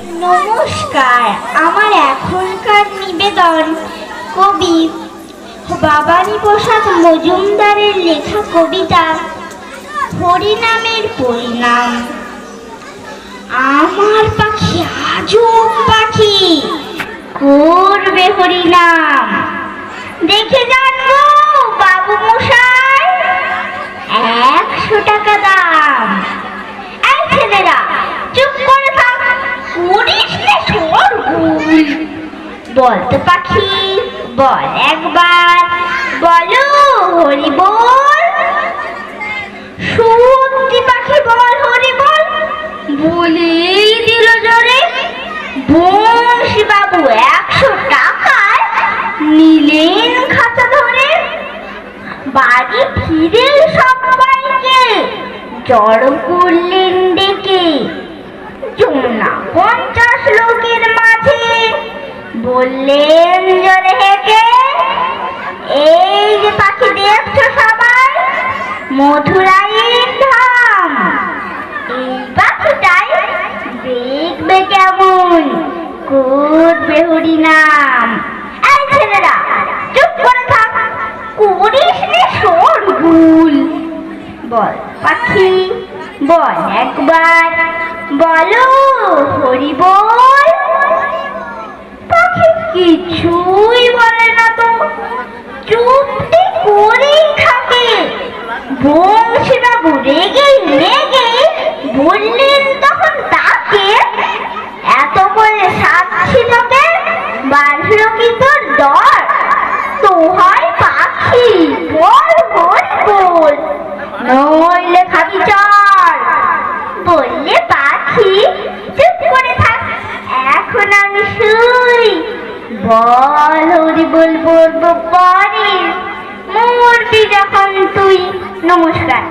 নমস্কার। আমার এখনকার নিবেদন কবি বাবানী প্রসাদ মজুমদারের লেখা কবিতা হরিনামের পরিণাম। আমার পাখি আজব পাখি, করবে হরিনাম। দেখে জানবো বাবু মশাই, 100 টাকা দাম। এই ছেলেরা চুপ করে থাক, করিস না শোরগোল। বলতো পাখি বল একবার, বলো হরি বল। সত্যি পাখি বল হরি বল, বলেই দিল জোরে। বংশী বাবু 100 টাকায় নিলেন খাতা ধরে। বাড়ি ফিরে সবাইকে জড়ো করলেন ডেকে। যমুনা 50 লোকের মাঝে বললেন জোরে হেঁকে, এই যে পাখি দেখছো সবাই, মধুরাইয়ের ধাম। এই পাখিটাই দেখবে কেমন, করবে হরিনাম। এই ছেলেরা চুপ করে থাক, করিস নে শোরগোল। বল পাখি বল একবার, বলো হরি বল। পাখি কিছুই বলে না তো, চুপটি করেই থাকে। বংশী বাবু রেগে বললেন তখন তাকে, এত করে সাক্ষী তোকে, বাঁধলো কি তোর ডর? তো হয় পাখি বল হরি বল, নইলে খাবি চর। বললে পাখি চুপ করে থাক, এখন আমি শুই। বল হরি বল বলবো পরে, মরবি যখন তুই। নমস্কার।